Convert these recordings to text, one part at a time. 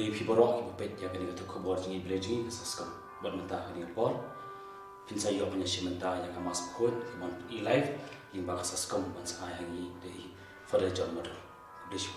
Jadi fiborok ibapet ya kini kata kubor jingi belaji saskam buat mentah kini pol. Pinsa yo punya simenta yang amas khod kemon live yang bakas saskam ban sayang i dari further job model. Belaji.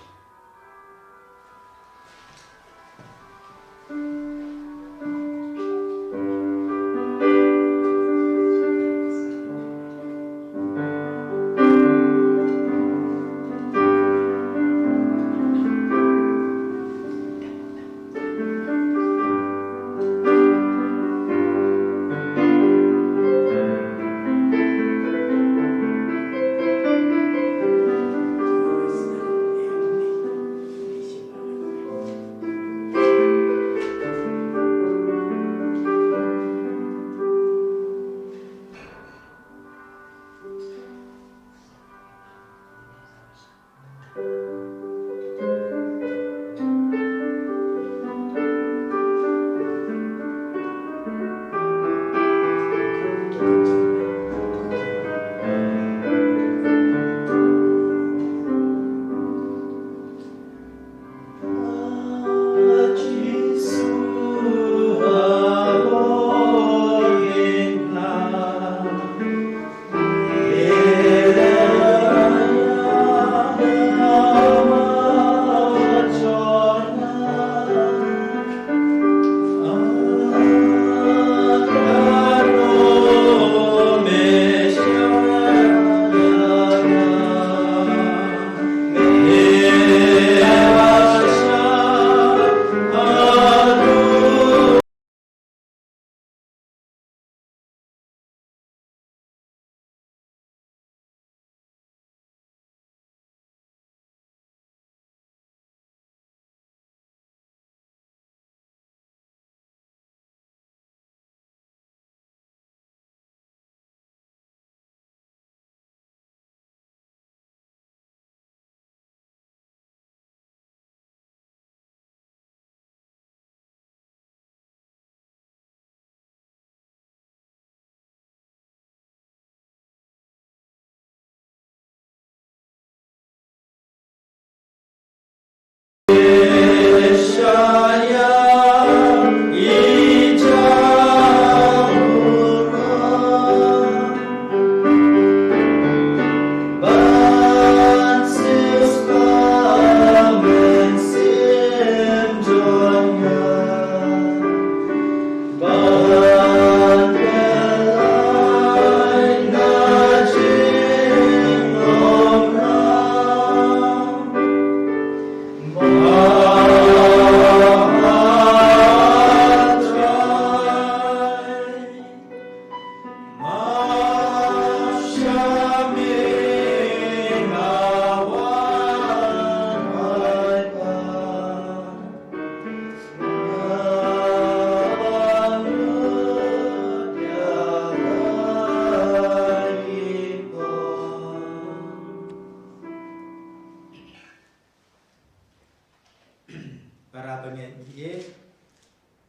Para pengen ye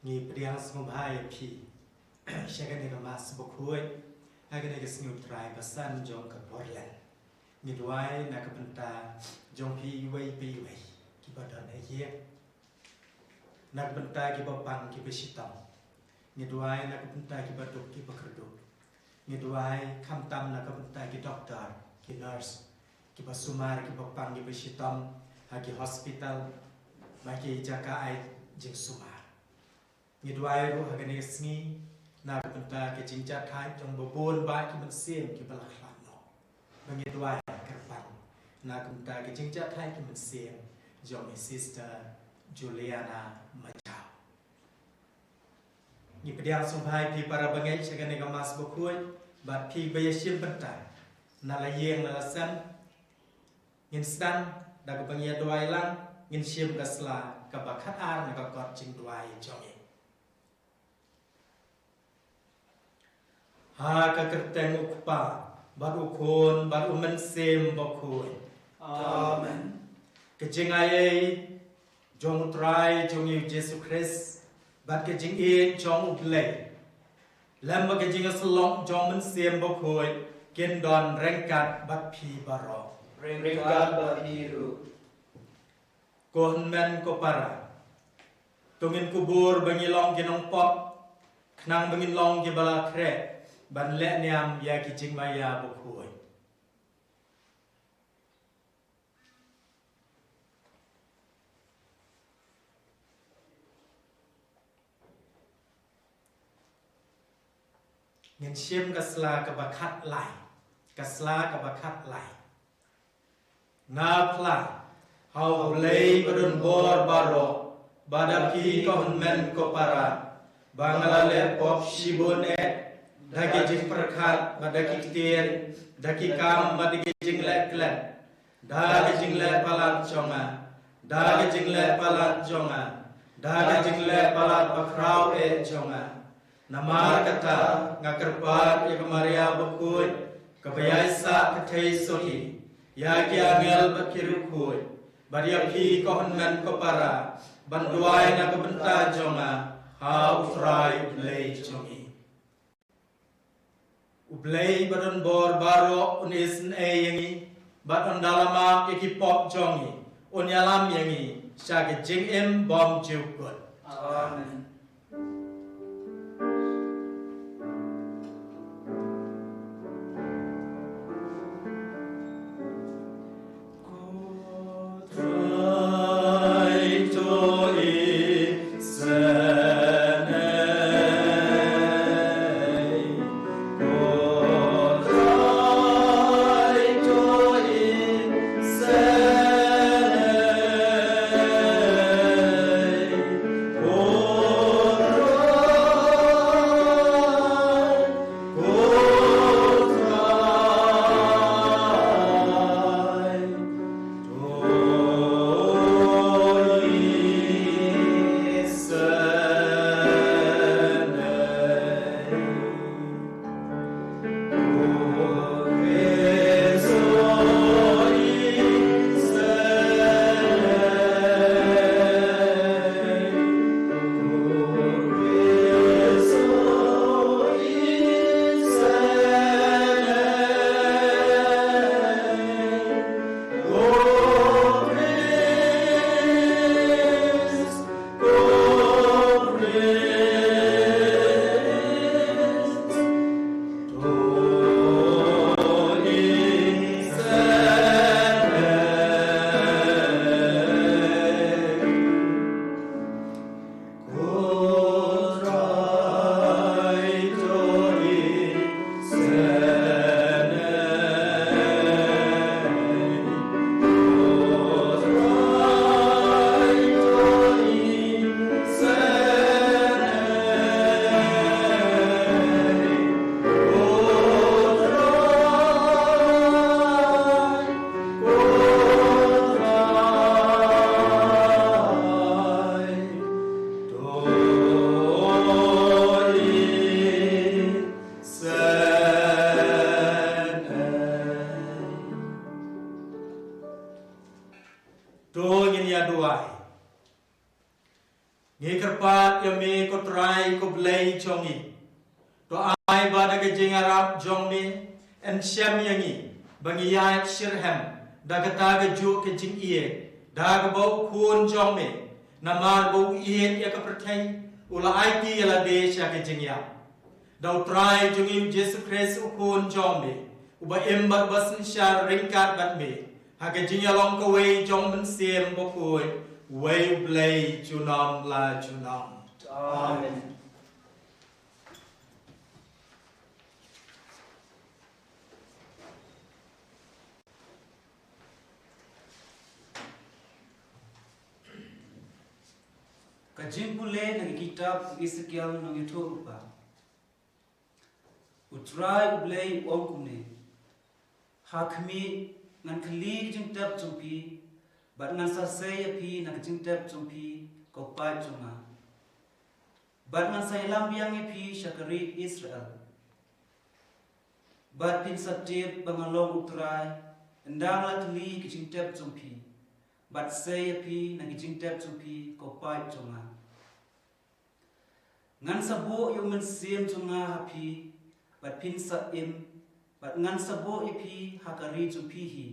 ni priang sumbai pi shagan ni mas bokoi hagan ni snu try basan jong ka Portland ni duai na ka penta jong pi wei ki badan ye na penta ki bapang ki besitam ni duai na ka penta ki baduk ki bakerduk ni duai kam tam na ka penta ki doktor ki nurse ki basumar ki bapang ki besitam ha ki hospital maki jaka ai jing sumar ni duai ru hagane sngi na penta ke jingja thai jong bobon ba ki man sem ki balak lan no bangi duai kerpang na penta ke jingja thai ki man sem jong sister Juliana Majau ni pediang sumbai pi para bangai chagane ga mas bokoi bat pi bayasim penta na la yeng na san ngin stan da ga bangi duai lang ngin siam gasla ka bakat ar na ka got jing duai jongi ha ka kerteng ukpa baru kon baru men sem bokoi amen ke jing ai jong try jong yu Jesus Christ bat ke jing e jong uplei lam ke jing aslong jong men sem bokoi ken don rengkat bat pi baro rengkat ba biru Kohon men ko para tungin kubur bangilong kinong pop knang bangilong ki bala kre ban le niam ya ki jing maya bukhui ngin siem kasla ka bakat lai kasla ka bakat lai na pla hau lei badun bor baro badapi ko men ko para bangala le pop shibun e dagi jing perkhat badaki tier daki kam badaki jing le klen dagi jing le palat chonga dagi jing le palat jonga dagi jing le palat bakrau e jonga namar kata ngakerpat ya kemaria bukut kebayasa kathai sohi ya ki angel bakirukui baria pi ko men ko para banduai na kebenta jonga ha ufrai ublei jongi ublei badan bor baro unis e yangi badan dalama iki pop jongi unyalam yangi syage jing em bom jukut amen. Ngikerpat yami ko try ko blay chongi. To ay ba daga jingarap jongmi en syam yangi bangi yai shirham daga taga ju ke jing iye daga bau kun jongmi namar bau iye ya ka pertai ula aiti yala de sya ke jing ya. Dau try jongi Jesu Christ ukun jongmi uba embar basin syar ringkat batmi haga jing yalong ka wei jong ben siem bokoi wei blay junam la junam. Amen. Kajing pule nang kitab Ezekiel nang ito upa. Utrai ublay kumne. Hakmi ngan kali jing tab jumpi. Bat ngan sasaya pi nang jing tab jumpi ko pa junga. Bat ngan say lambiang pi syakari Israel. Bat pin satib bangalong utrai. Endang la kali jing tab jumpi. Bat saya pi nang jing tab jumpi ko pa junga. Ngan sabo yung mensim junga hapi. Bat pin sa im. Bat ngan sabo ipi hakari jumpi hi.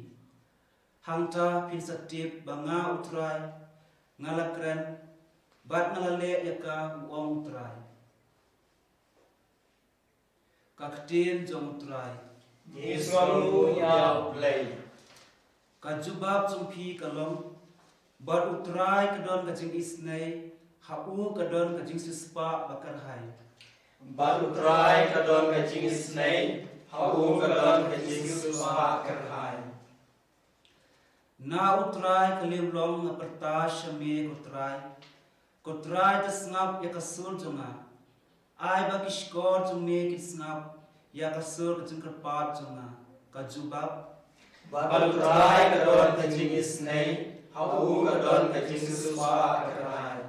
Hangta pin satib banga utrai ngalakren bat ngalale yaka uang utrai kaktin jong utrai Niswamu ya play. kajubab jumpi kalong bat utrai kadon kajing isnei hau kadon kajing sispa bakar hai Baru try kadon kajing snake. Hau kadon kajing susah kerhai. na utrai kalim long ngaperta shame kotrai tasngap ya kasul jonga ai ba kishkor jungme kisngap ya kasul kajing kerpat jonga kajubab Baru try kadon kajing snake. Hau kadon kajing susah kerhai.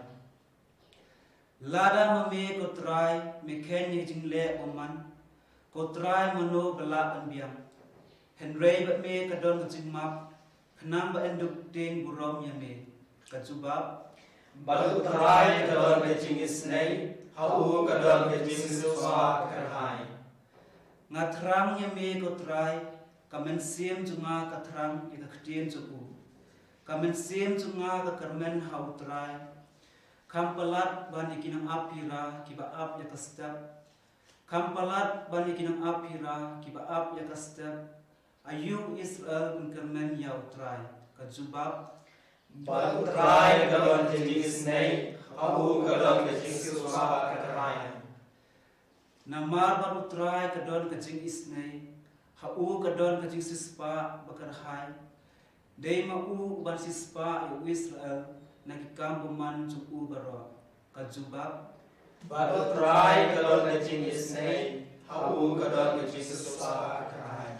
lada mame kotrai mekhen ni jingle oman kotrai mano bala anbiam henrei ba me kadon kajing map khnam ba enduk ting burom yame kajubab Baru try kadon kajing snake. Hau kadon kajing susah kerhai. ngathrang yame kotrai kamen sim junga kathrang ikakhtien juku kamen sim junga ka karmen hautrai kampalat bani kinang apira kiba ap ya kastap kampalat bani kinang apira kiba ap ya kastap ayu Israel kun karmen ya utrai kajubab Baru try kadon kajing snake. Hau kadon kajing susah kerhai. namar baru utrai kadon kajing isnei hau kadon kajing sispa bakar hai dei mau ban sispa ya Israel nakikam buman juku baro kajubab Baru try kadon kajing snake. Hau kadon kajing susah kerhai.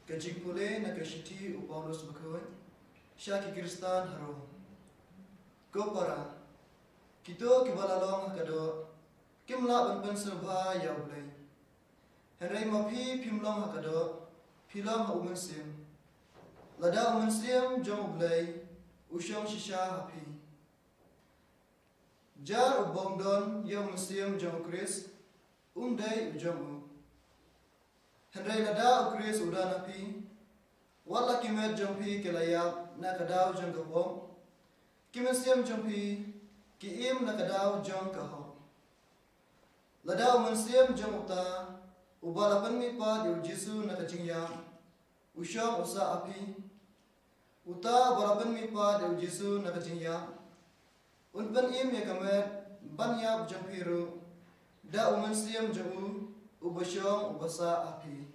Kajing pule na kashiti upaulos bakhoy syaki Kristan haro ko para kito kibalalong hakado kimla ban subha ya ulai henry mapi pimlong hakado pilong ha umansim lada umansim jong ulai usyong shisha hapi jar ubongdon ya umansim jong Kris umdai ujong henry lada ukris udan api wala kimet jompi kelayap na kadaw jong kapong kimensiam jompi kiim na kadaw jong kaho lada umansiam jong uta ubalapan mi pa di ujisu na kajingya usyong usa api uta balapan mi pa di ujisu na kajingya unpan im ya kamet banyap jompi ru da umansiam jong ubasyong ubasa api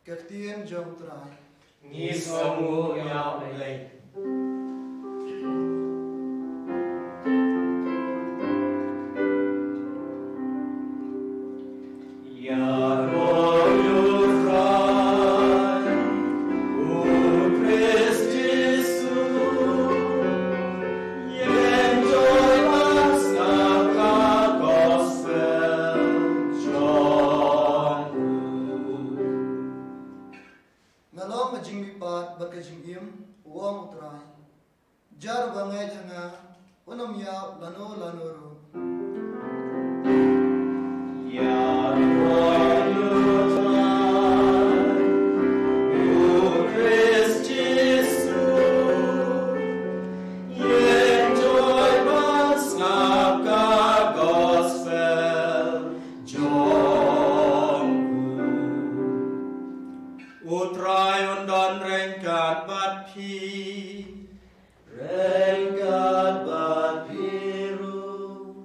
Kaktian jong trai Niswamu ya play. ngalong majing mipat bakajing im uang trai jar bangai hanga unam ya lano ro Utrai undon rengkat bat pi rengkat bat piru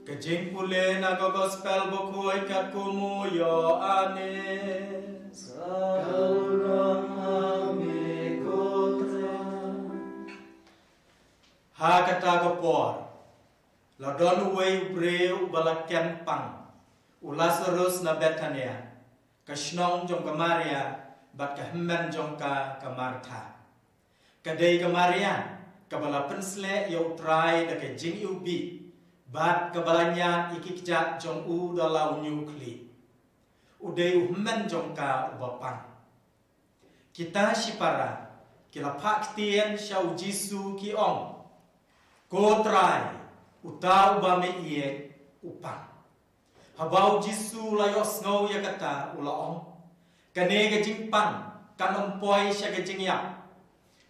kejing pule na gospel bokoi kat kumu yo anes kaurang ame kotra ha kata gopor ladon uwe ubreu balakyan pang ulasarus na Betania kashnong jong kamaria bat kahman jongka kamartha kadai kamarian kabala pensle yo try da ke jing ubi bat kabalanya ikikjat jong u dalau nyukli udai uhman jongka ubapang kita sipara kila pak tien shau jisu ki ong ko try utau ba me ie upang. Habau Jisu la yo sngo ya kata ula ong. Kane ga jingpan kan ompoi sya ga jingyap.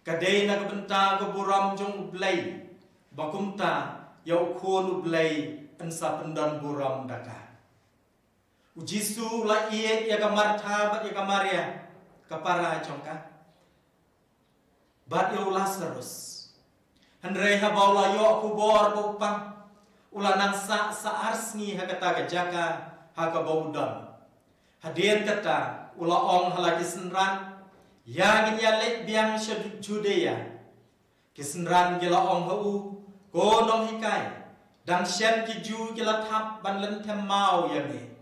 Kadai na benta ga buram jong blai. Bakumta yau khon blai ansa pendan buram daka. Jisu la ie ya ga Martha bat ya ga Maria kapara jongka. Bat yo Lazarus. Handrei habau la yo kubor bupang. Ula nang sa arsngi hakata ga jaka haka baudan. Hadian kata ula ong halaki senran yang ya lek biang Judea. Kisenran gila ong hau ko nong hikai dang shen ki ju gila thap ban len them mau ya me.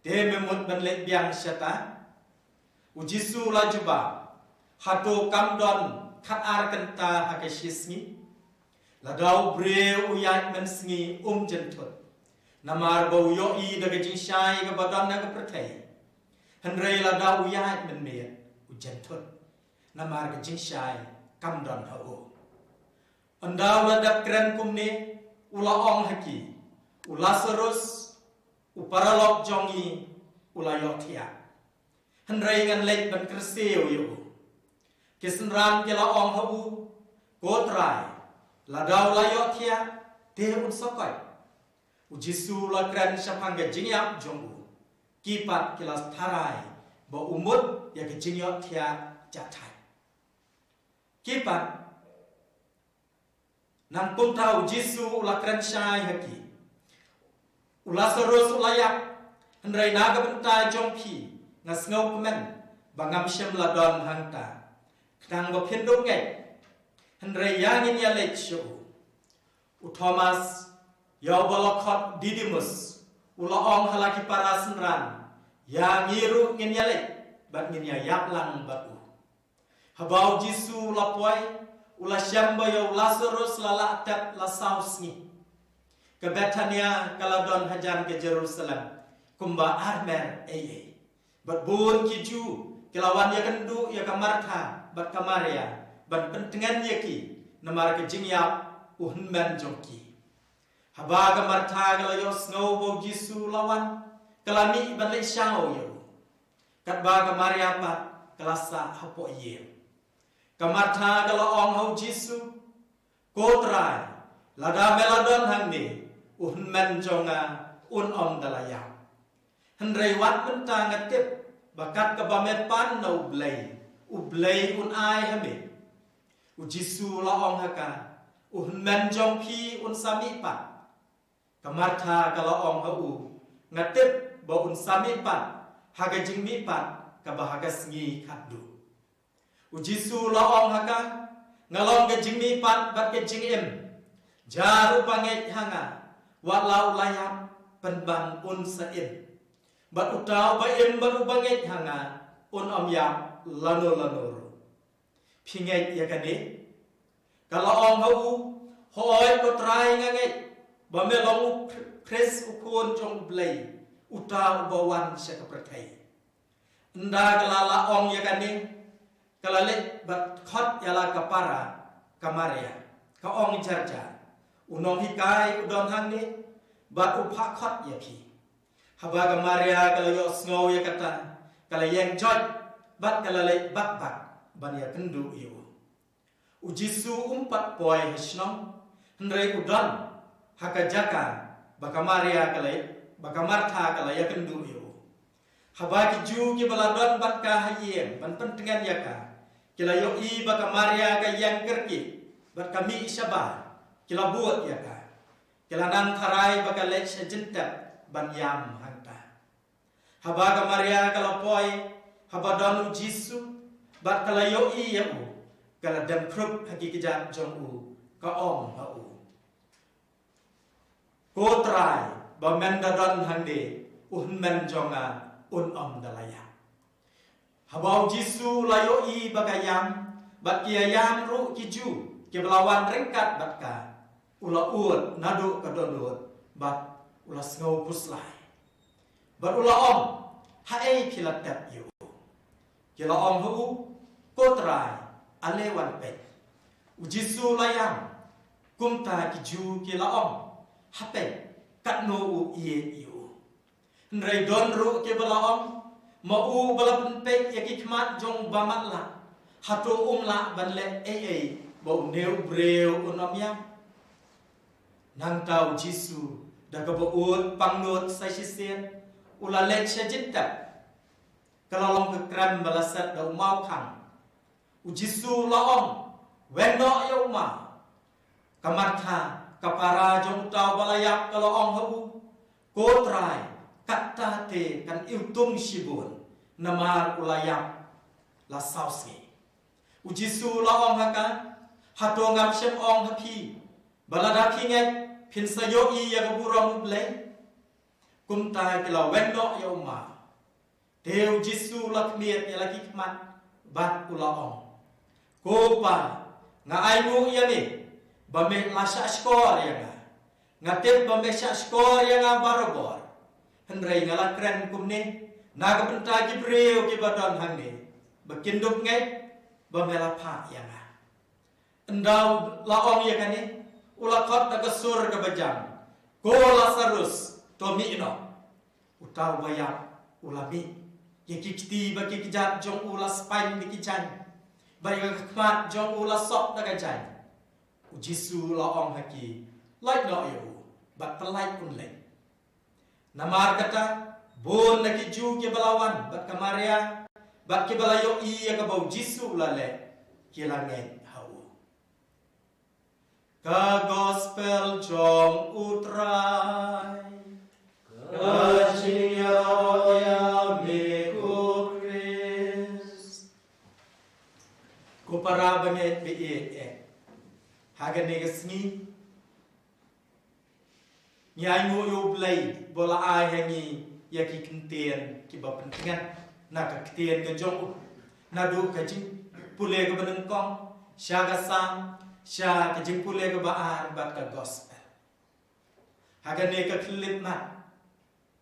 Te memut ban lek biang syata. Ujisu la juba hato kamdon kat ar kenta hakashisngi. Ladau breu uyat mensngi jentut. Namar bau yoi daga jinsyai ga badan na ga pertai. Henrei ladau uyat menmet jentut. Namar ga jinsyai kamdon hau. Andau ladap keren kumne ula ong haki. Lazarus uparalok jongi ula yotia. Henrei ngan lek ban kerseu yo. Kesenran kela ong hau kotrai. Ladau layok tia te unsokoi. Ujisu la kren syapang ga jingyap jongu. Kipat kilas tarai ba umut ya ga jingyap tia jatai. Kipat nan pun tahu Jisu la kren syai haki. Lazarus layak hendrai naga benta jongpi ngasngau kemen bangam syam ladon hangta. Kedang ba pendung ngai. Hendrai yangin ya lecho. Thomas ya balakot Didymus ula ong halaki para senran ya ngiru ngin ya lek bat ngin ya yaplang batu. Habau Jisu lapoi ula syamba ya Lazarus lala atap la sausni. Ke Betania kaladon hajan ke Jerusalem kumba armer eye. Bat bun kiju kelawan ya kendu ya ke Martha bat ke Maria. Ban pentengan yaki namar ke jingyap uhunman jongki. Haba ga Martha ga yo snow bo Jisu lawan kalami ban le syao yo. Kat ba ga Maria pat kelasa hapo ye. Ka Martha ga lo ong hau Jisu kotrai lada meladon hangni uhunman jonga om dalaya. Hendrai wat bentang ngatip bakat ka bamepan no blai ublai ai hame. Ujisu la ong haka men jong pi sami pat. Ka Martha ka la ong hau ngatip ba sami pat haga jingmi pat ka bahaga sngi khaddu. Ujisu la ong haka ngalong ga jingmi pat bat ke jingim. Jaru panget hanga wa lau layap penban saim. Bat utau ba bat ubanget hanga om yap lano Pinget ya kani kalau ong hau hoi ko trai nganget ba me long pres ukon jong blai uta bawan sya ka pertai nda galala ong ya kani kalale bat khot yala kapara kamaria ka ong jarja unong hikai udon hangni bat upha khot ya pi haba kamaria kalau yo snow ya kata kalau yang jot bat kalale bat bania kendu iyo. Ujisu umpat poi hasnong hendrai udan haka jaka baka Maria kalai baka Martha kalai ya kendu iyo. Habaki ju ki baladon bat ka hayem ban pentengan yaka kila yo i baka Maria ka yang kerki bat kami isyaba kila buat yaka kila nang tharai baka lech jentap ban yam hangta. Habaga Maria kalau poi habadon Ujisu bat kala yo i ya u kala dan krup haki kejap jong u ka ong ha u ko trai ba men da don hande men jonga om dalaya habau Jisu la yo i bagayam bat kia yam ru kiju ke belawan rengkat bat ka ula ut nadu ka dodot bat ula sngau kuslai bat ula om hae pilat dat yo kila ong hu kotrai alewan pe Ujisu layam kumta kiju kila ong hape kat no u ie iu nrei don ru ke balaom ma u bala penpek ya ki khmat jong bamat la hatu la ban le ei bo neu breu unom yang nang tau Jisu da ka bo ut pangnut sai sisen ula lek sajita kalau long ke kram balasat da mau khang u Jisu laom weno ya uma kamartha kapara jong tau balayak kalau ong hu ko trai kata te kan iutung sibun namar ulayak la sausi u Jisu laom haka hatu ngam sem ong hapi balada pinget pin sayo i ya burong ble kum tai kila wendo ya uma Deu Jisu lakmiet ya laki kmat bat ulaong ko pa nga ai mu ya ni bame lasa skor ya nga tep bame sa skor ya nga barobor henrei ngala kren kumne naga benta gibreu ki badon hangne bekinduk ngai bame la pha ya nga endau laong ya kani ula khot ta kasur ka bajam ko Lazarus to mi ino utau bayap ulami ye kikti ba kikjat jong ula spain dikijan bai ka khmat jong ula sok da gajai u Jisu laong haki like no yo bat pelai kun le namar kata bon lagi ju ke balawan bat kamaria bat ke balayo i ya ka bau Jisu la le kilangen hau ka gospel jong utrai Kajia ya meku Chris ko para banget be hagan ne gesni nyai ngo yo blai bola ai hangi ya ki kentien ki ba pentingan na ka kentien ke jong na do ka jing pule ke beneng kong sya ga sam sya ka jing pule ke ba bat ka gospel hagan ne ka klit mat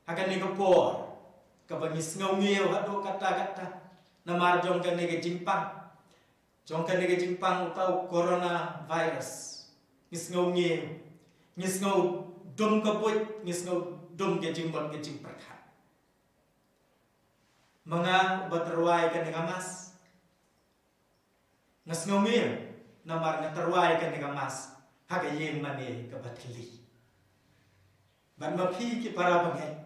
hagan ni kapor kabangis ngau-ngeu hado kata-kata namar jong kan ni jimpang jong kan ni jimpang utau corona virus ngis ngau-ngeu ngis ngau dum kaput ngis ngau dum ke jimbot ke jimperkha manga baterwai kan ni mas ngis ngau-ngeu namar ngaterwai kan ni mas haga yen mane kabatili ban mapi ki para bangai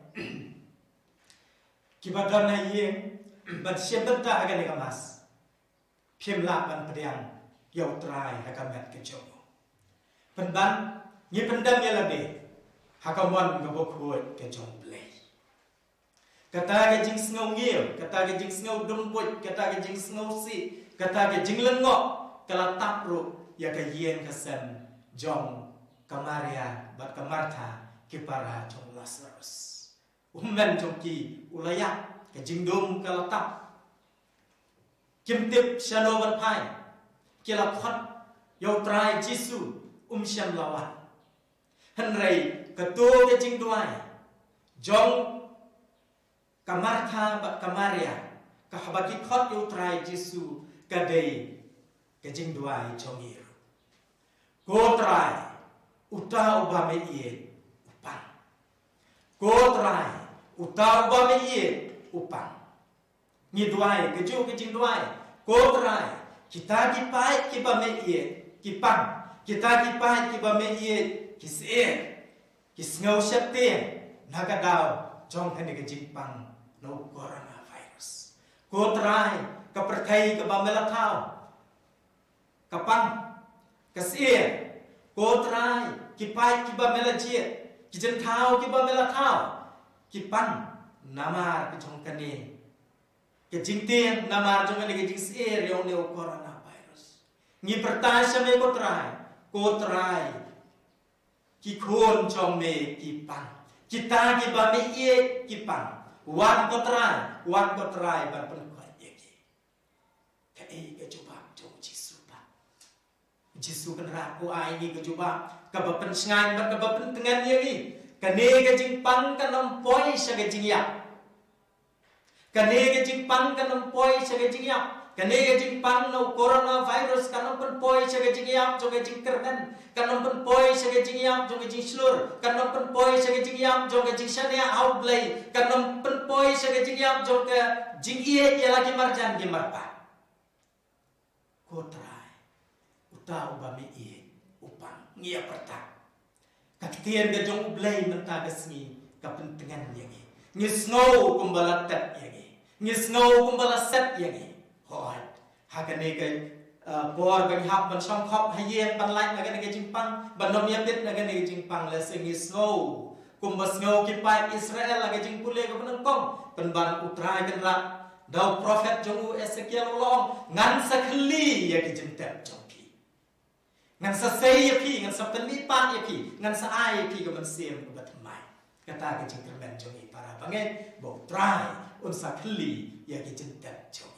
kibadan na yeng bat siebet ta aga ni mas phim la ban pediang yau trai hakamet ke jomo penban ni pendam ya labe hakamon ngabo khuat ke jom play kata ke jing sngo ngil kata ke jing sngo dumbut kata ke jing sngo si kata ke jing lengo kala tapru ya ke yeng kasen jong kamaria bat kamartha kipara jong Lazarus ummen jong ki ulaya ke jingdum kala tap kim tip shano ban pai kila khot yo trai Jisu syam lawan henrei ketu ke jingduai jong kamartha ba kamaria ka habaki khot yo trai Jisu kadei ke jingduai jongir ko trai uta ubame ie upan ko trai utau ba me ye upang ni duai ke ju ke jing duai ko trai kita ki pai ki ba me ye ki pang kita ki pai ki ba me ye ki se ki snau shapte naga dau jong kan ke jing pang no corona virus ko trai ka perthai ka ba me la thau ka pang ka se ko trai ki pai ki ba me la je ki jen thau ki ba me la thau kipan namar ke jong kane ke jingtien namar jong kane ke jing se reo neo corona virus ni pertasya me ko trai ki khon jong me kipan kita ki ba me ye kipan wan ko trai ban pen ko ye ki ke ke coba jong Jisu kan ra ko ai ni ke coba ka ba pen sngai ba ka ba pen tengan ye ni kane ke jing pang kanam poi sa ke jing ya kane ke jing pang kanam poi sa ke jing ya Kani jing pang no coronavirus kanong pen poi saga jing yam jong jing kermen kanong pen poi saga jing yam jong jing slur kanong pen poi saga jing yam jong jing shania outplay kanong pen poi saga jing yam jong ke jing ie ya lagi marjan gi marpa kotrai uta ubami ie upang ngia perta kaktian ga jong ublay menta gasngi kapentingan yangi ngisno kumbala tet yangi ngisno kumbala set yangi hoi hakane ke por bang hap ban som khop hayen ban lai na ke jingpang ban nom yabit na ke jingpang le singi snow kumbas snow ki pai Israel la ke jing pule ke ban kong ban ban utrai kan ra dau prophet jongu Ezekiel long ngan sakhli ya ke jingtep jongki ngan sa sei ya pi ngan sa penli pan ya pi ngan sa ai ya pi ke ban siem ke bat mai kata ke jing termen jongi para bangen bo trai un sakhli ya ke jingtep jongi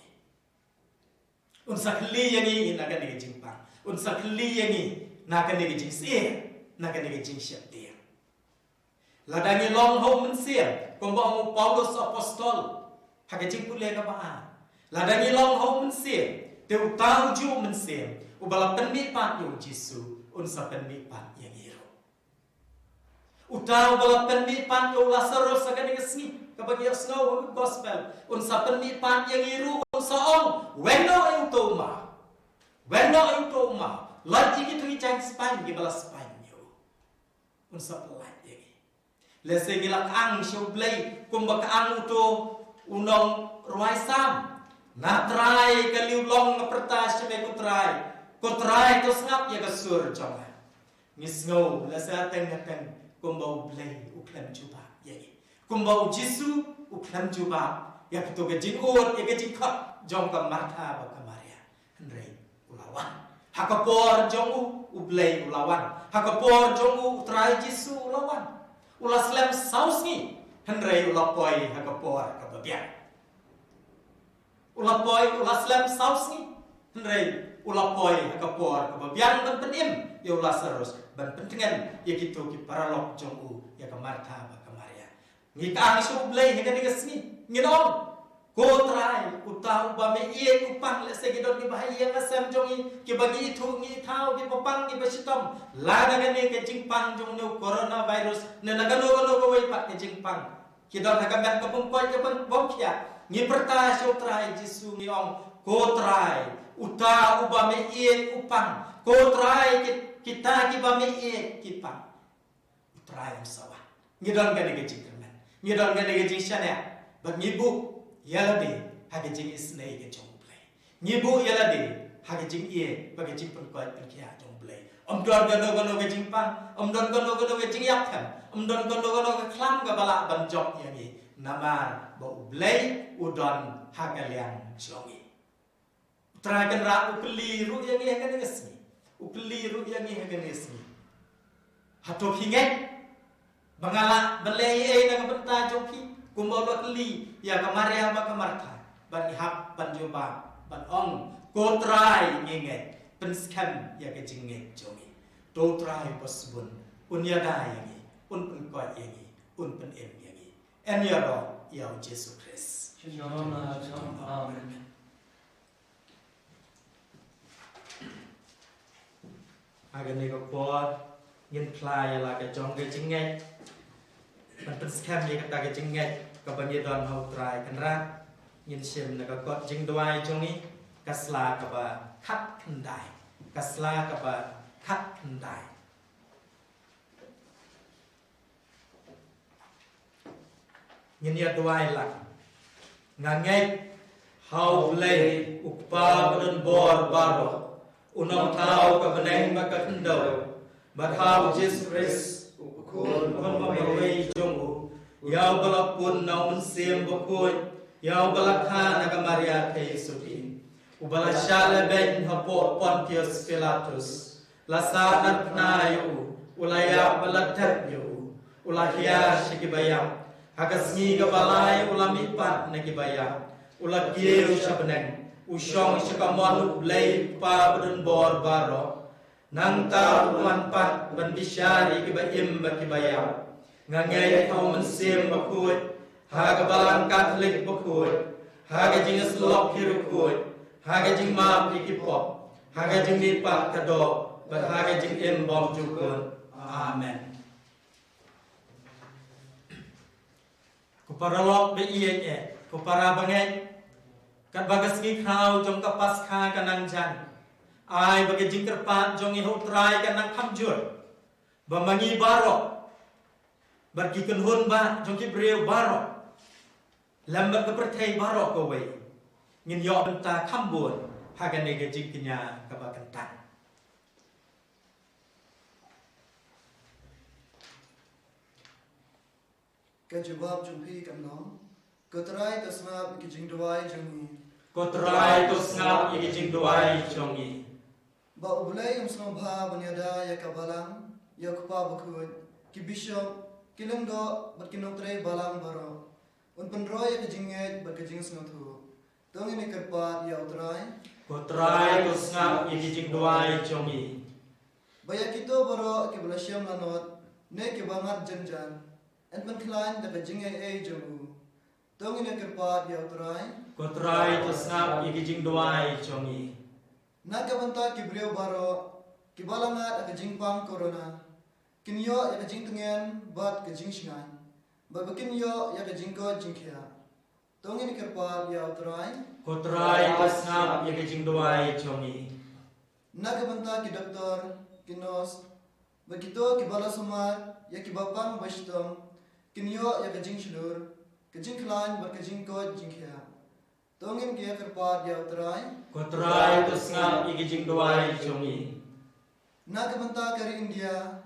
unsa kli yangi naga nege jingpang unsa kli yangi naga nege jing sia naga nege jing syaptir ladangi long ho men sia kombo mu Paulus apostol hage jing pule ka ba ladangi long ho men sia te utau ju men sia ubala penmi pat yo Jesu unsa penmi pat yangi ro utau ubala penmi pat yo Lazarus aga nege sni kabagi snow gospel unsa penmi pat yangi ro unsa on weno Weno lagi gitu ijang Spain gi balas Spanyol unsa pelai yangi lese gila ang show play kumba ka ang uto unong ruai sam na try kaliu long ngaperta sebe ko try to ngap ya kasur jong ngisngo lese ateng kumba play uklan juba yangi kumba Jesu uklan juba ya keto ke jingot ya ke jingkap jong ka Martha ba ka Maria Henry ulawan hakapor jongu ublay ulawan hakapor jongu utrai Jesu ulawan ulaslam sausni Henry ulapoy hakapor kababian ulapoy ulaslam sausni Henry ulapoy hakapor kababian ban penim ya Lazarus ban pentingan ya gitu ki paralok jongu ya ka Martha ba ka Maria ngika isu ublay hega digasni nginom kotrai utau ba me ie upang le segidon ki bahaya ngasam jongi ki bagi itu ngi tau ki popang ki basitom la na ne ke jingpang jong no coronavirus ne na gano gano ko wai pat ke jingpang ki don na gamban ko pung koi ke pun bom kia ngi perta sotrai Jesu ngi ong kotrai utau ba me ie upang kotrai kita ki ba me ie ki pang utrai sawa ngi don ga ne ke jingkerman ngi don ga ne ke jingshania ba ngi bu yalade hage jing isnei ke jong play nyibu yalade hage jing ie bage jing pun koi perkia jong play don gano ke jing pang don gano ke jing yakham don gano ke klam ke bala ban jok yangi namar bo play udon hage liang jongi tragan ra ukli ru yangi hage nesni ukli ru yangi hage nesni hato hinget bangala belei na benta joki kumbolo kli ya kamaria ba kamartha ban hap ban joba ban ong ko try nginget pen scam ya ke jinget jongi to try posbun un ya da yangi un pen ko yangi un pen em yangi en ya ro ya Jesus Christ amen agane ko por yin play la ke jong ke jinget ban pen scam ya ke ta ke jinget kabanya don hau try kanra yin sim na ka got jing dwai jongi kasla ka ba khat khandai kasla ka ba khat khandai yin ya dwai la ngangai hau play ukpa don bor baro unong tau ka beneng ba ka khando but how Jesus Christ ukon ma wei jongu yau balak pun naun sim bokoi yau balak kha na Maria te supi ubala shale ben hapo Pontius Pilatus la sanat na yu ulaya balatat yu ulahia shikibayam hagasni ga balai ulami pat na kibayam ulakiru shabneng ushong shikamon blay pa budun bor baro nang ta uman pat ban bishari kibayim bakibayam ngangai kau mensim bakut haga balang Katolik bakut haga jingas lok hiru kut haga jing ma ikipop, haga jing nipat kado, but haga jing bom jukun. Amen. Kuparalok be iye, kupara bangen, kat bagas ki krau jong kapas kha kanang jan, ai bagi jing terpat jong ihu trai kanang kamjur, bamangi barok, bagi kenhun ba jong ki breu barok, lambat kepertai barok kowe, ngin yo benta kambun, haga nega jing kenya kabakentang. Kejawab jumpi kanong, kotrai tasnap ikijing doai jongi. Kotrai to snap ikijing doai jongi. Ba ubulay umsno bha banyada ya kabalang, ya kupa bakut, ki bishop, kilengdo bat kinotrai balang baro. Un penroy ya kejinget bat kejing snothu. Tong ini kerpat ya utrai. Kotrai to snap ikijing doai jongi. Baya kito baro ki belasyam lanot, ne ki bangat janjan. En penklan da kejing jamu. Tong ini kerpat ya utrai. Kotrai to snap ikijing doai jongi. Nakabanta ki breu baro, ki balangat ak jingpang corona. Kinyo ya kejing tengen bat kejing shingan. Ba kinyo ya kejing ko jingkhia. Tongin kerpat ya utrai. Kotrai to snap ikijing doai jongi. Nakabanta ki doktor, ki nos. Ba kito ki bala sumar, ya ki bapang bashtong. Kinyo ya kejing shulur, kejing klan bat kejing ko jingkhia. Tongin ki kerpat ya utrai. Kotrai to snap ikijing doai jongi. Nakabanta kari India,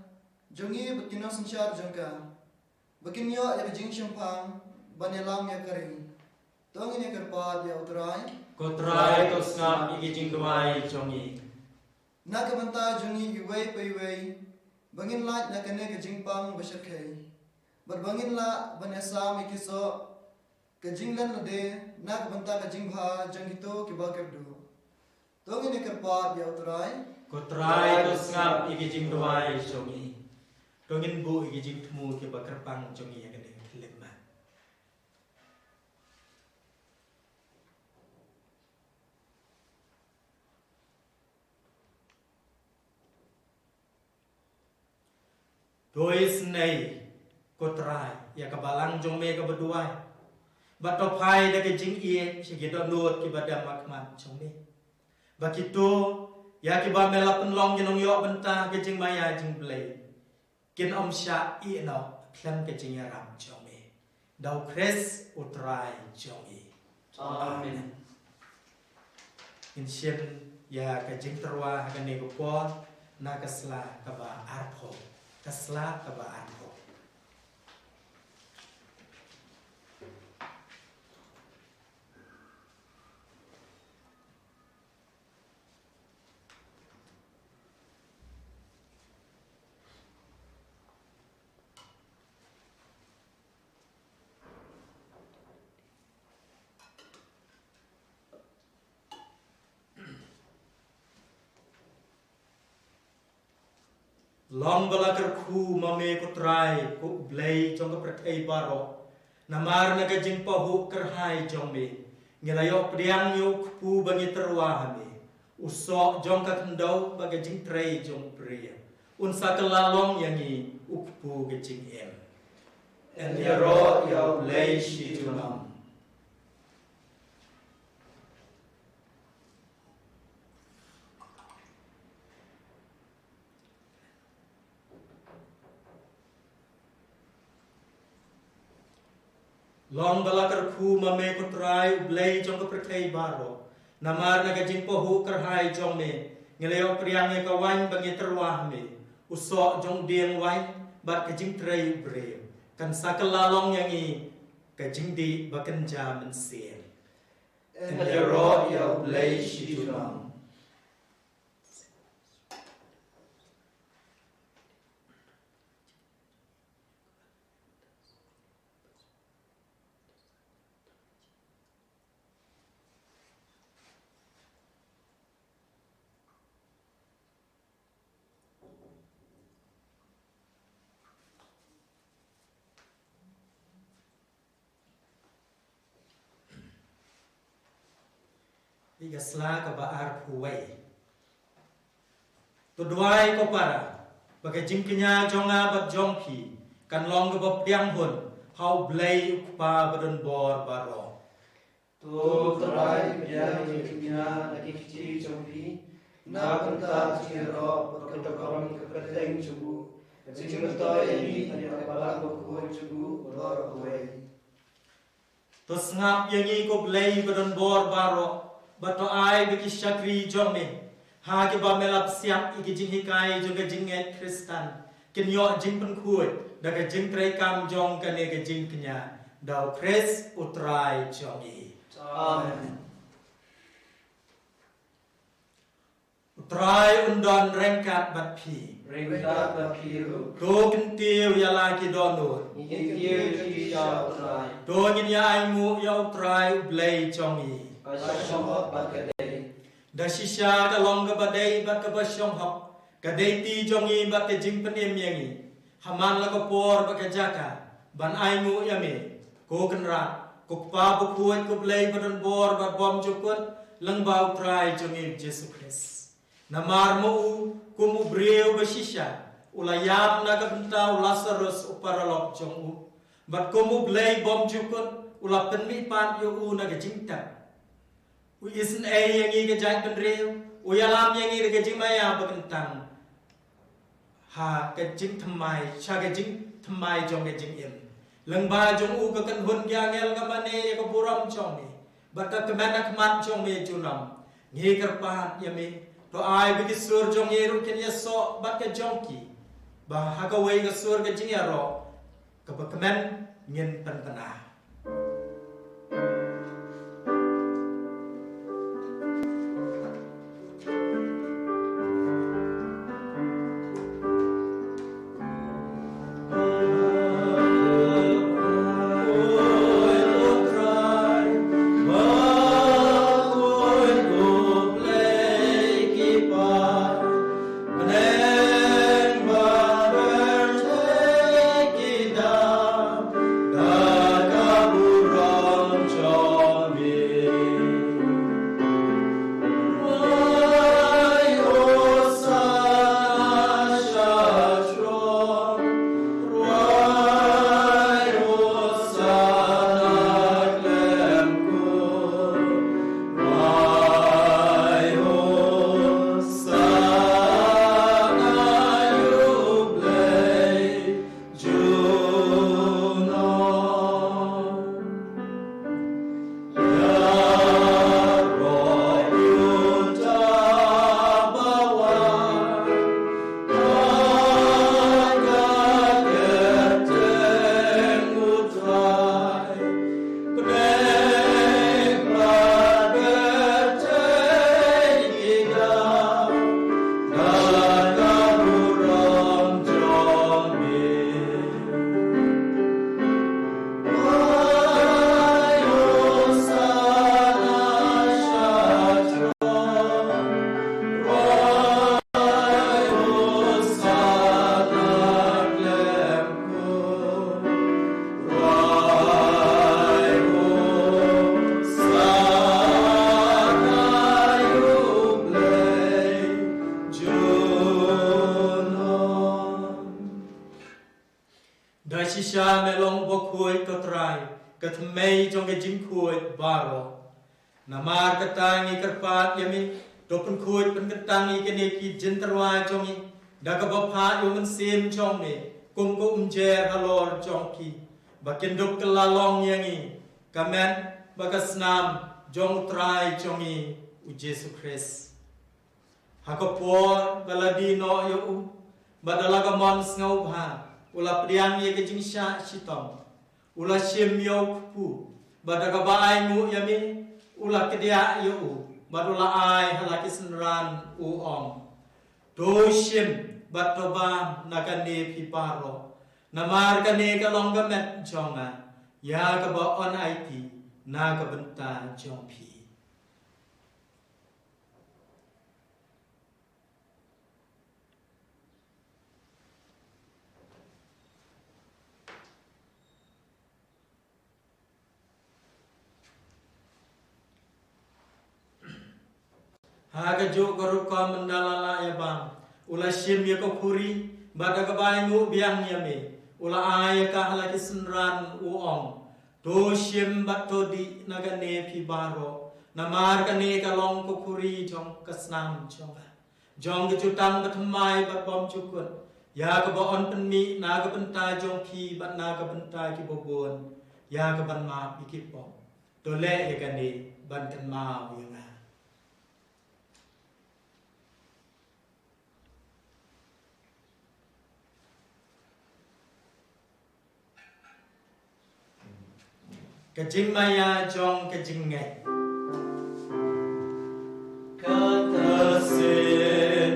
jongi bekino sensyar jongka. Bekinyo ya kejing syampang, banelang ya kari. Tongin ya kerpat ya utrai. Kotrai to snap ikijing doai jongi. Nakabanta jongi iway pa iway, bangin lat na kane kejing pang basyakay. Berbangin la banesam ikiso, kejing lan lade, nakabanta kejing bha jangito kibakerdo. Tongin ya kerpat ya utrai. Kotrai to snap ikijing doai jongi. Tongin bu ikijing temu ke bakerpang jongi ya kene lemma. Dois nei kotrai ya kabalang jong me ka beduai. Bato pai da kejing ie sigito nut ki badam makmat jong me. Bakito ya ki ba mela penlong jinong yo benta kejing maya jing blai. Kin om sya i no klam kejing ya ram jong me. Dau kres utrai jong i. Amen. In sien ya kejing terwa kane ko po na kasla ka ba arpo. Kasla ka ba arpo. Long balakar khu mame ko try ko blay chong ka prathai baro namar na kajing pahu kerhai jong me ngelayo priang yo khu bangi terwa hame usok jong ka kendau bagajing tray jong pria unsa kelalong yangi ukpu kajing em and yaro yo blay shi tunam. Long balakar khu mame ko try blay jong ka prathai baro namar na kajing pahu kerhai jong me ngelayo priang ye ka wan bangi terwa me usok jong dieng wan bat kajing tray bre kan sakelalong yangi kajing di bakan jaman sien And yaro yo blay shi tunam. iga sla ka ba ar puway to duai ko para baga jingknya jonga bat jongpi kan long ka ba piang hun how blay pa badon bor baro to trai biang kinya lagi kecil jompi na kanta ciro berkedokon kepeteng cubu jing toy ini ada balang ko cubu lor kuai to ngap yangi ko blay badon bor baro bato ai biki syakri jome ha ke ba melap siap iki jing hikai juga jinget kristan kin yo jing pen kuai daga jing trai kam jong kane ke jing kenya dau kris utrai jongi amen utrai undon rengkat bat pi ringkat bakiru do kintiu ya laki donut ingin ki ya utrai do ngin ya aimu ya utrai blay jongi asyong bakade da shisha ka long ka badai bat ka basyong hok ka dei ti jongi bat ka jing penem yangi haman la ka por ba ka jaka ban aimu ya me ko kenra ko pa bu kuat ko blay badan bor bat bom jukut lang bau trai jongi Jesus Christ namar mo kumu breu ba shisha ulayam na ka bentau Lazarus uparalok jong u bat kumu blay bom jukut ula penmi pan yo u na ka jingta u isn ai yangi ka jang penreu u yalam yangi ka jing maya ba kentang ha ka jing thamai cha ka jing thamai jong ka jing im lang ba jong u ka kan hun kya ngel ka mane ka buram jong ni bat ka kemana kemat jong me junam ngi kerpat ya me to ai bigi sur jong ye ru ken yeso bat ka jongki ba ha ka wei ka sur ka jing ya ro ka ba kemen ngin pen pana shisha melong bokui kotrai katmei jong ke jing kui baro namar katangi kerpat yami dopun kui pen katangi kene ki jenterwa jongi daga bapa yo men sim jong ne kum ko umjer halor jong ki bakin dok kelalong yangi kamen bagas nam jong trai jongi u Jesus Christ hakapor baladino yo u badalaga mons ngau bha ula priang ye ke jingsha shitong ula shim yo pu badaga bai mu yami ula kedia yo u badula ai halaki senran u om do shim batoba nakane piparo namar kane kalongga met jonga ya ka ba on it na ka benta jongpi Haga jo garuka mendalala ya bang. Ula shim ya ko kuri bada gabai ngu biang ya me. Ula aya ka halaki senran uong. Do shim bato di naga ne pi baro. Namar ka ne ka long ko kuri jong kasnam jong. Jong ke jutang batamai bat bom cukut. Ya ke baon penmi naga pentai jong pi bat naga pentai ki bobon. Ya ke ban ma pikip bom. Dole ya ka ne ban kan ma yang a. Kajing maya jong kajing ngai. Katasin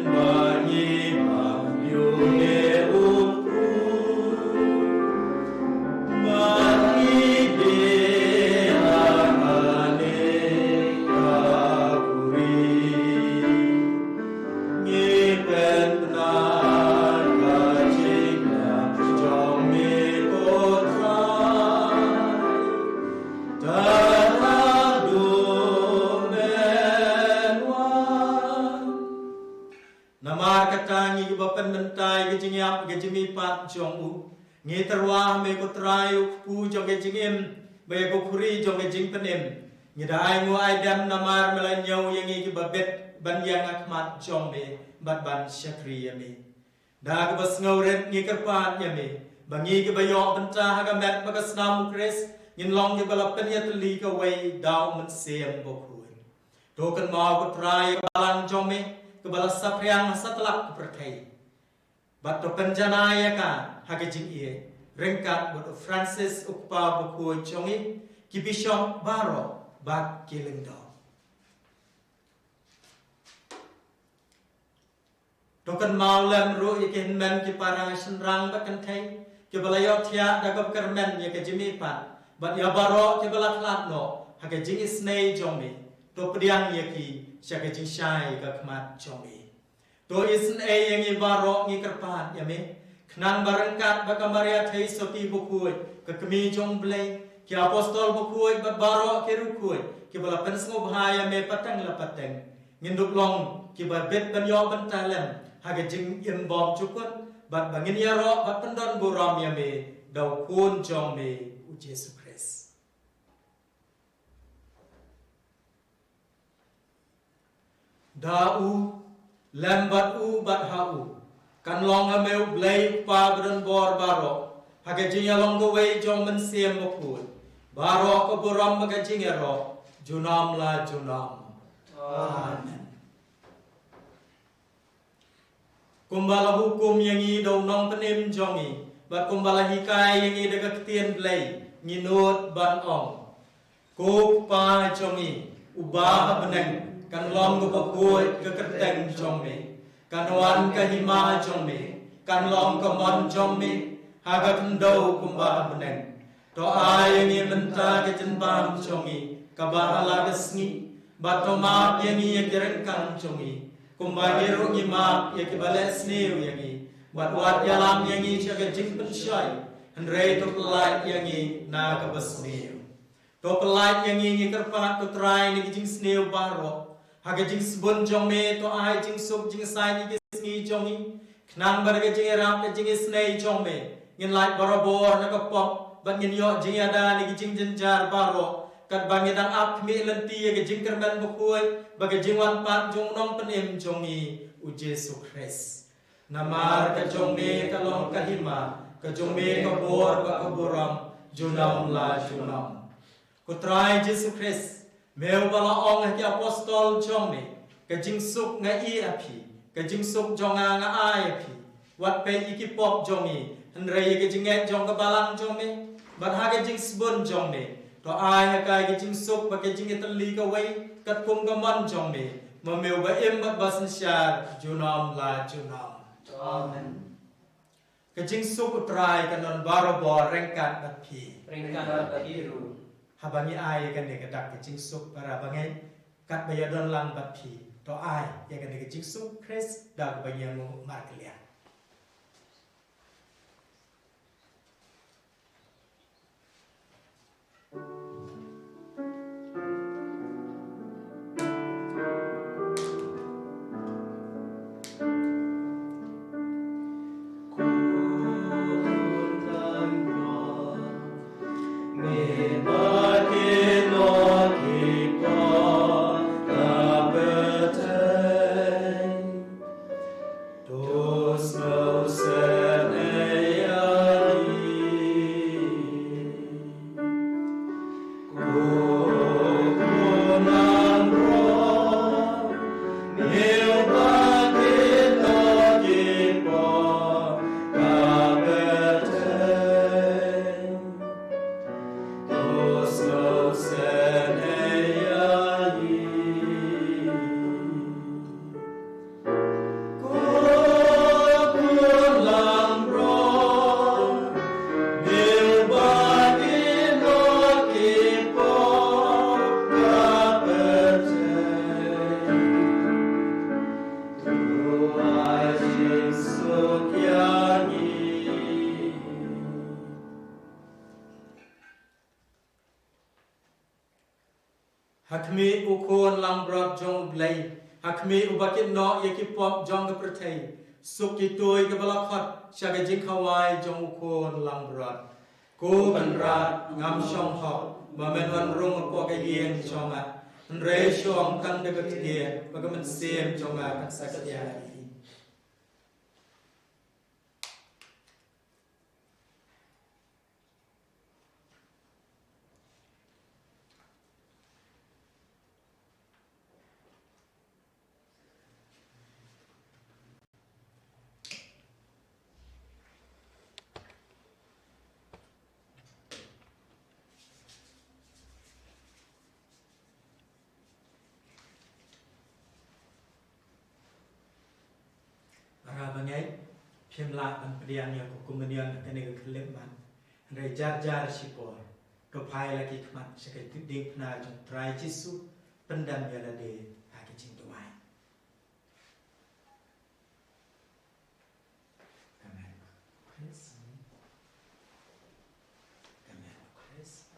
bagi bagyo ne upu bagi diangane kakuri ngipen benar kajingnya jong mikotrai Namar katangi bapen mentai gejingyap gejimi pat jongu ngi terwah me ko trayu pu jong gejingim be ko khuri jong gejing penim ngi dai ngo ai dam namar melanyau yang ngi babet ban yang akmat jong me bat ban syakri me da ko bas ngauret ngi kerpat ya me bangi ke bayo benta haga met bagas nam kris ngin long ngi balapen ya teli ka wei dau men sem bo khuri do kan mau ko trayu balang jong me kebala sapriang setelah berkai. Batu penjanaya ka hagejing ie rengkat buat Francis ukpa buku jongi kibishong baro bak kilendo. Dokan maulem ru ikin men ki parang senrang bakan kai kebala yotia dagap kermen ya kejimi pat bat ya baro kebala klatno hagejing isnei jongi do pediang ya ki Syaka jing syai ka kemat jomi. Do isen yang ibaro ngi kerpat ya me. Kenang barengkat baka Maria thei soti bukui ke kemi jong blai ki apostol bukui baro ke rukui ki bala pensngo bahaya me patang la patang. Nginduk long ki ba bet ban yo ban talem haga jing imbom cukut bat bangin ya ro bat pendon buram ya me dau kun jong me u Yesus Kristus. Dau lembat u bat hau kan long ameu blai pa bron bor baro haga jinya long go wei jong men siem bokul baro ko boram maga jinya ro junam la junam amen. Kumbala hukum yang i dau nong penim jongi bat kumbala hikai yang i daga ketien blai nginut ban ong ko pa jongi ubah beneng kan long ko pakoi ke kerteng jong me kan wan ke hima jong me kan long ke mon jong me haga kendau kumba beneng to ai ngi menta ke jenbam jong me ka bahala ke sngi bato ma ye ngi gereng kan jong me kumba geru ngi ma ye ke bales neu ye ngi wat yalam ye ngi chaga jing pen shai hendrei to pelai ye ngi na ka besneu to pelai ye ngi kerpat to trai ni jing sneu baro haga jing sebon jong me to ai jing suk jing sai ni ngi jong ni knang bar ga jing ram ga jing snei jong me ngin lai barabor na ka pop ban ngin yo jing ada ni jing jenjar baro kat bangi dang ap mi lenti ga jing kerban bukui baga jing wan pat jong nong penim jong ni u Yesus Kristus namar ka jong me ka long ka hima ka jong me ka bor ba ka boram junam la junam ko trai Yesus Kristus meu bala ong ki apostol jong me ka jing suk nga i api ka jing suk jong nga ai api wat pe iki pop jong ni hendrei ka jing jong ka balang jong me bat ha ka jing sbon jong me to ai ha ka jing suk ba ka jing tali ka wei kat kum ka man jong me ma meu ba em bat basan syar junam la junam amen. Ka jing suk trai ka non baro bo rengkat bat pi Ringkat biru. habangi ai kan de kadak ke jing suk para bangai kat baya don lang bat pi to ai ya kan de jing suk Kris da baya mu markelia Hakmi ukon lang brot jong blay, hakmi ubakit no yakipop jong kepertai, suki toy kebalakot, syaga jingkawai jong ukon lang brot. Ko benrat ngam syong hok, mamenwan rung po kayeng syonga, nre syong tang dekat dia, bagaimana sem syonga kan sakit yai. Bangai pimla dan pedian yang kumenian kene kelip man rai jar sipor kepai lagi kemat sekai tuding pna jong trai jisu pendam yala de haki jing tuai amen Chris amen Chris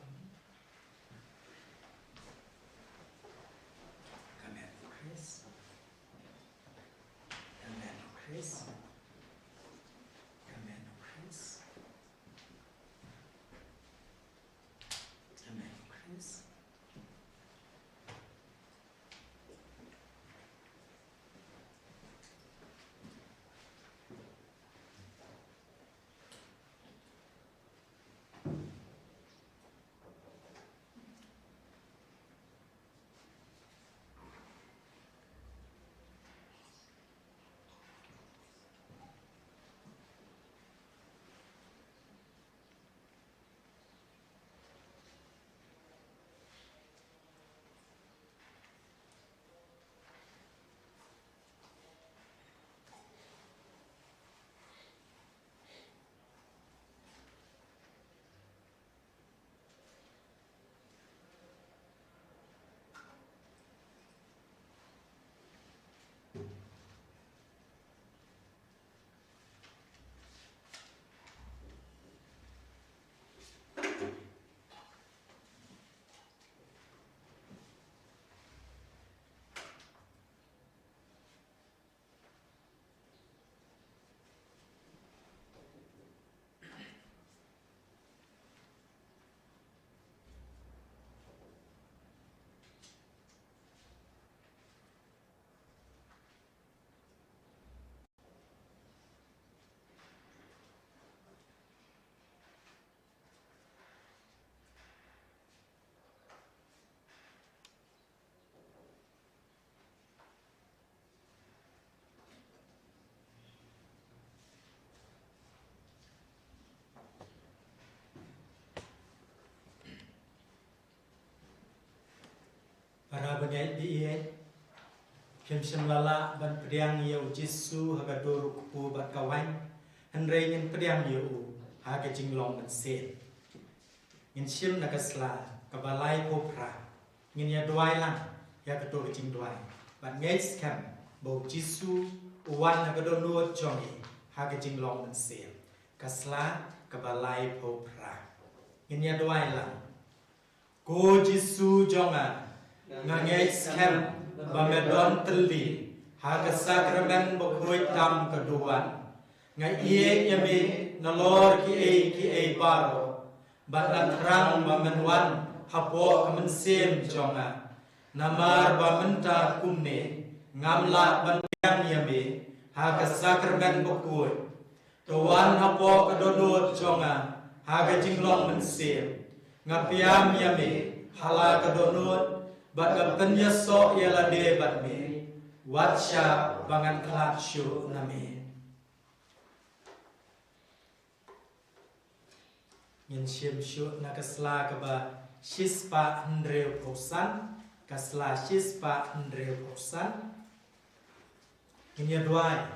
amen Chris amen Chris para bangai diet Kim semlala ban pediang yau jisu hagador kupu bat kawan henrei ngin pediang yau haga jinglong ban sen ngin sim nagasla kabalai kopra ngin ya duai lang ya gador jing duai ban ngai skam bau jisu uwan hagador nuot jongi haga jinglong ban sen kasla kabalai kopra ngin ya duai lang ko jisu jonga ngai skam Bamedon teli haga sakramen bokoi tam keduan ngai ie yami nalor ki e baro Batna terang bamenwan hapo kamen sem jonga. Namar bamenta kumne ngamla bantiang yame haga sakramen bokui. Tuan hapo kadodot jonga haga jinglong mensem. Ngapiam yame hala kadonot baga penyaso yala de batme. Watsha bangan kelak syu name. Ngin siem syu na kasla kaba shispa Andreu Posan kasla shispa Andreu Posan ini duai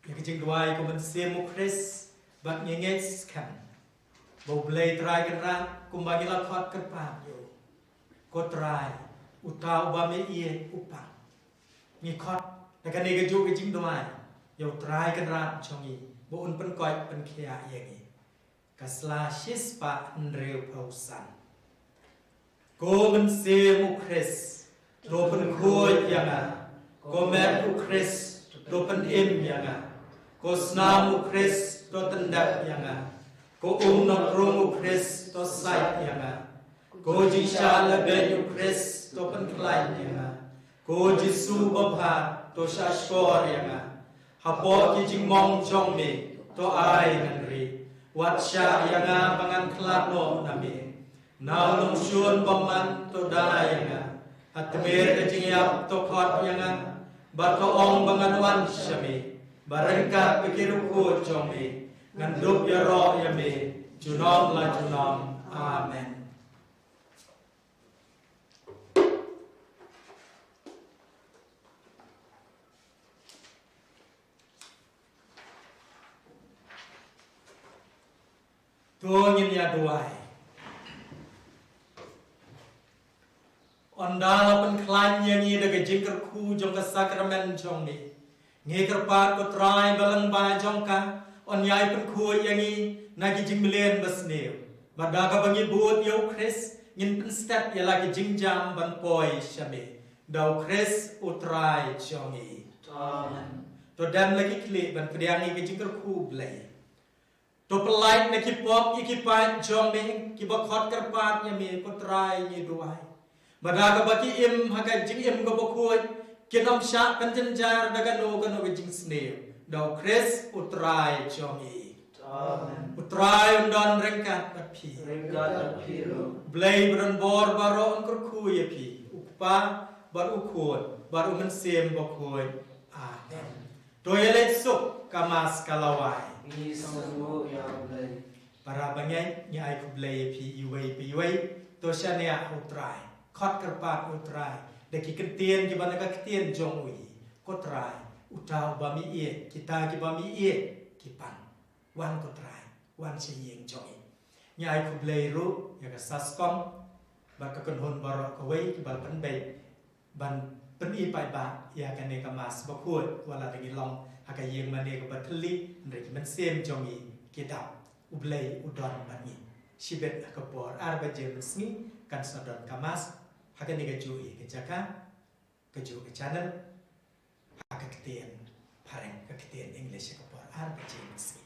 ya kecing duai ko men semu Chris bak nyenges kan bo blay try kan ra kumbagi la khot kerpa yo ko try utau ba me ie upang mi khot da kan ne ga ju kecing duai yo try kan ra chongi bo un pen koi pen khia ye kasla shispa Andreu Posan ko men semu Chris do pen khoi yanga ko mer u Chris do pen im yanga ko snam u Chris do tendak yanga ko nok rong u Chris do sai yanga ko jisha lebe u Chris do pen klai yanga ko jisu bapha do shashkor yanga hapo ki jing mong jong me to ai nan ri Watsha yanga pangan kelano nami naulung syun paman to dala yanga hatmer kejingyap to khot yanga bato ong banganwan syami barengka pikiruku jomi ngandup yaro yami junom la junom amen. Tuangin ya duai. Ondala penklan yang ini daga jingker ku jong ka sakramen jong ni. Ngeker pat ko try balang ba jong ka on yai pen ku yang ini nagi jing melen basneu. Badaga bangi buat yo Chris ngin pen step ya lagi jing jam ban poi syame. Dau Chris utrai jong ni. Amen. To dan lagi klik ban pediangi ke jingker ku blai. To pelai na kipop ikipan jong me kibakot kerpat nya me potrai ni duai badaga baki im haga jing im go bokoi kinom sha kanjenjar daga no gano jing sne do Chris utrai jong e amen utrai undon rengkat api blai bron bor baro angkur ku ye pi upa baru ukut baru mensem bokoi amen to yele suk kamas kalawai para bangai nyai kublai pi iwai to shania utrai khot kerpat utrai deki ketien ki banaka ketien jong ui kotrai utau bami ie kita ki bami ie kipan wan kotrai wan seyeng jong nyai kublai ru ya ka saskom ba ka konhon barok kawai ki bal pen bei ban pen i pai ba ya ka ne ka mas ba khut wala degi long haka yeng mane ka batli ndrek men sem jongi kita ublai udon bani sibet ka por arba jemsni kan sadon kamas haka ne ga jui ke jaka ke ju ke channel haka ketien pareng ka ketien english ka por arba jemsni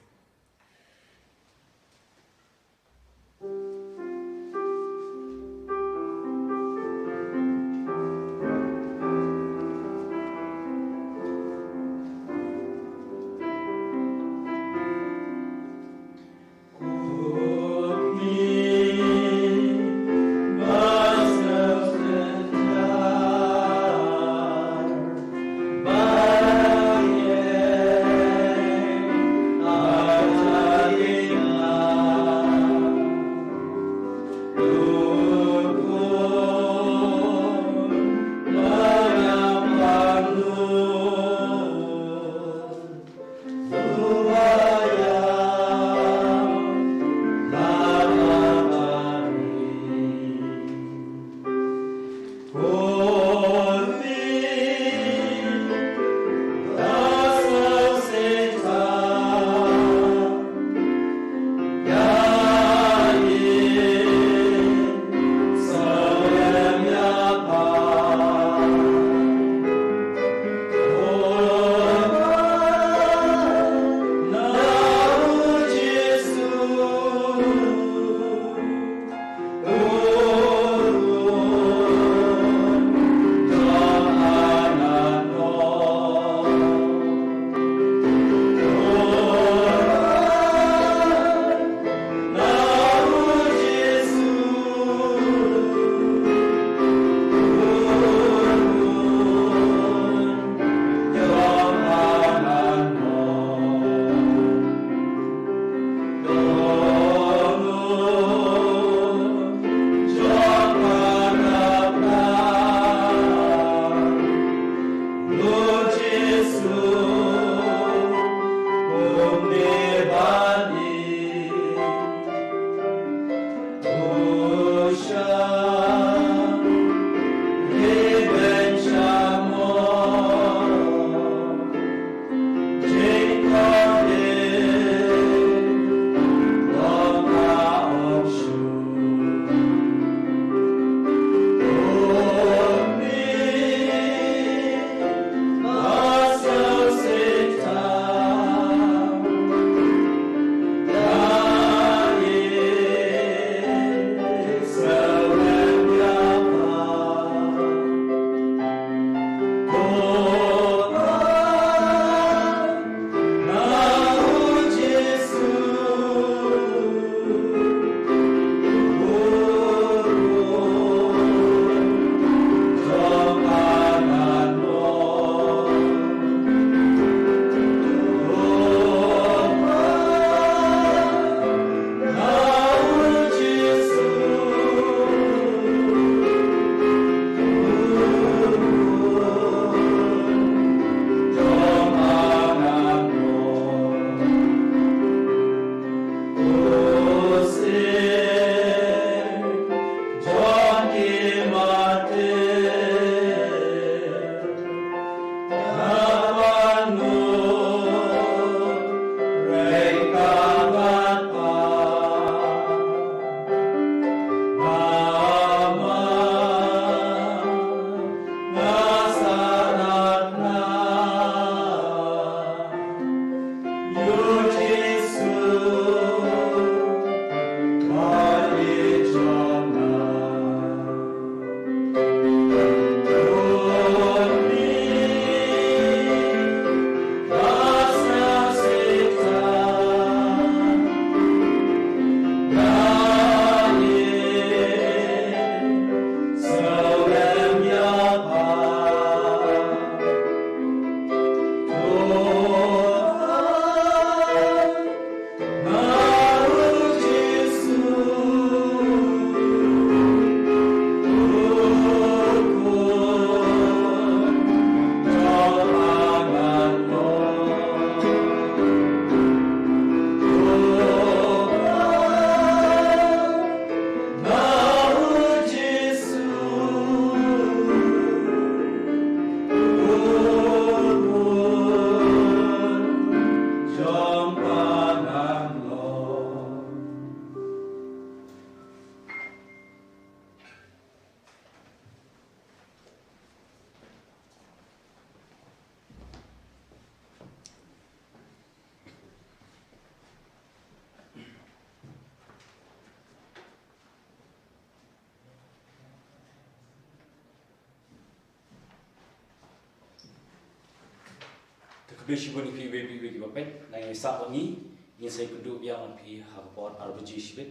Bishopuni pi webi wigi bapet na yang sa wangi yang saya kudu biang pi hapot arbaji shibit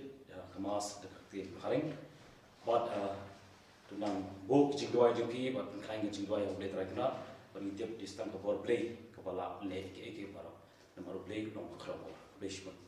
kemas dekat haring buat tunang buk jingdoi jengki buat kain jingdoi yang boleh terkena penitiap di stang kapor play kepala le ke para nomor play nomor kerabor bishopun